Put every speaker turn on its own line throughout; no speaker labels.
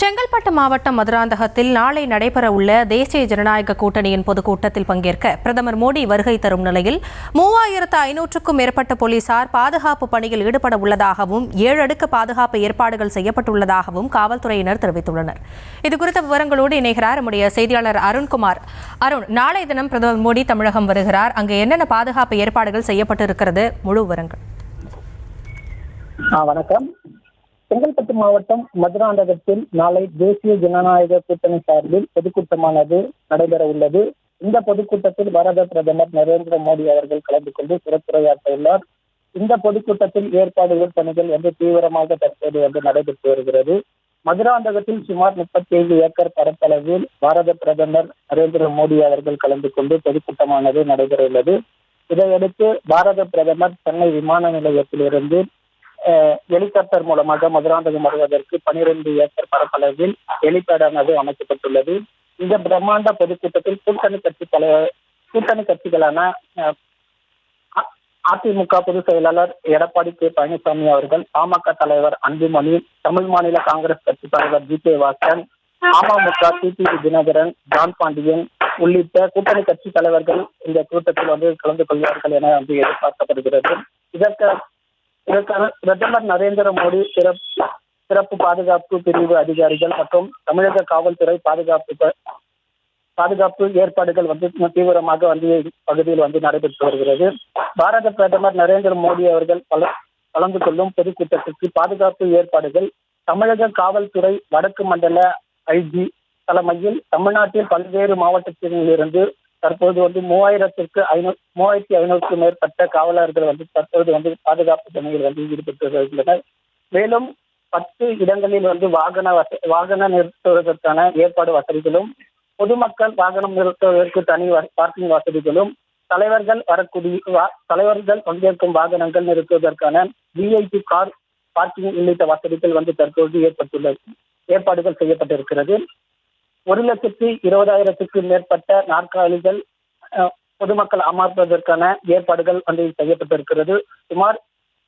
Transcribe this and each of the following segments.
செங்கல்பட்டு மாவட்டம் மதுராந்தகத்தில் நாளை நடைபெறவுள்ள தேசிய ஜனநாயக கூட்டணியின் பொதுக்கூட்டத்தில் பங்கேற்க பிரதமர் மோடி வருகை தரும் நிலையில் 3500க்கும் மேற்பட்ட போலீசார் பாதுகாப்பு பணியில் ஈடுபட உள்ளதாகவும் 7 அடுக்கு பாதுகாப்பு ஏற்பாடுகள் செய்யப்பட்டுள்ளதாகவும் காவல்துறையினர் தெரிவித்துள்ளனர். இதுகுறித்த விவரங்களோடு இணைகிறார் நம்முடைய செய்தியாளர் அருண்குமார். நாளை தினம் பிரதமர் மோடி தமிழகம் வருகிறார். அங்கு என்னென்ன பாதுகாப்பு ஏற்பாடுகள் செய்யப்பட்டிருக்கிறது? முழு விவரங்கள்.
வணக்கம். செங்கல்பட்டு மாவட்டம் மதுராந்தகத்தில் நாளை தேசிய ஜனநாயக கூட்டணி சார்பில் பொதுக்கூட்டமானது நடைபெற உள்ளது. இந்த பொதுக்கூட்டத்தில் பாரத பிரதமர் நரேந்திர மோடி அவர்கள் கலந்து கொண்டு சிறப்புரையாற்ற உள்ளார். இந்த பொதுக்கூட்டத்தில் ஏற்பாடுகள் பணிகள் தீவிரமாக தற்போது நடைபெற்று வருகிறது. மதுராந்தகத்தில் சுமார் 37 ஏக்கர் பரப்பளவில் பாரத பிரதமர் நரேந்திர மோடி அவர்கள் கலந்து கொண்டு பொதுக்கூட்டமானது நடைபெற உள்ளது. இதையடுத்து பாரத பிரதமர் சென்னை விமான நிலையத்திலிருந்து ஹெலிகாப்டர் மூலமாக மதுராந்தகம் வருவதற்கு 12 ஏக்கர் பரப்பளவில் ஹெலிபேடானது அமைக்கப்பட்டுள்ளது. இந்த பிரம்மாண்ட பொதுக்கூட்டத்தில் கூட்டணி கட்சிகளான அதிமுக பொதுச் செயலாளர் எடப்பாடி கே பழனிசாமி அவர்கள், பாமக தலைவர் அன்புமணி, தமிழ் மாநில காங்கிரஸ் கட்சி தலைவர் ஜி.கே. வாசன், அமமுக டிடிவி தினகரன், ஜான் பாண்டியன் உள்ளிட்ட கூட்டணி கட்சி தலைவர்கள் இந்த கூட்டத்தில் கலந்து கொள்வார்கள் என எதிர்பார்க்கப்படுகிறது. இதற்கான பிரதமர் நரேந்திர மோடி சிறப்பு பாதுகாப்பு பிரிவு அதிகாரிகள் மற்றும் தமிழக காவல்துறை பாதுகாப்பு ஏற்பாடுகள் தீவிரமாக பகுதியில் நடைபெற்று வருகிறது. பாரத பிரதமர் நரேந்திர மோடி அவர்கள் கலந்து கொள்ளும் பொதுக்கூட்டத்திற்கு பாதுகாப்பு ஏற்பாடுகள் தமிழக காவல்துறை வடக்கு மண்டல ஐஜி தலைமையில் தமிழ்நாட்டில் பல்வேறு மாவட்டத்திலிருந்து தற்போது 3500க்கும் மேற்பட்ட காவலர்கள் தற்போது பாதுகாப்பு பணியில் ஈடுபட்டு வருகின்றனர். மேலும் 10 இடங்களில் வாகன நிறுத்துவதற்கான ஏற்பாடு வசதிகளும், பொதுமக்கள் வாகனம் நிறுத்துவதற்கு தனி பார்க்கிங் வசதிகளும், தலைவர்கள் பங்கேற்கும் வாகனங்கள் நிறுத்துவதற்கான விஐபி கார் பார்க்கிங் உள்ளிட்ட வசதிகள் தற்போது ஏற்பாடுகள் செய்யப்பட்டிருக்கிறது. 1,20,000க்கும் மேற்பட்ட நாற்காலிகள் பொதுமக்கள் அமர்வதற்கான ஏற்பாடுகள் செய்யப்பட்டிருக்கிறது. சுமார்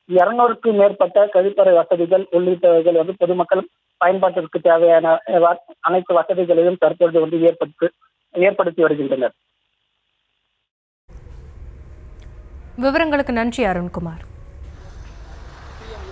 200க்கும் மேற்பட்ட கழிப்பறை வசதிகள் உள்ளிட்டவைகள் பொதுமக்கள் பயன்பாட்டிற்கு தேவையான அனைத்து வசதிகளையும் தற்போது ஏற்படுத்தி வருகின்றனர்.
விவரங்களுக்கு நன்றி அருண்குமார்.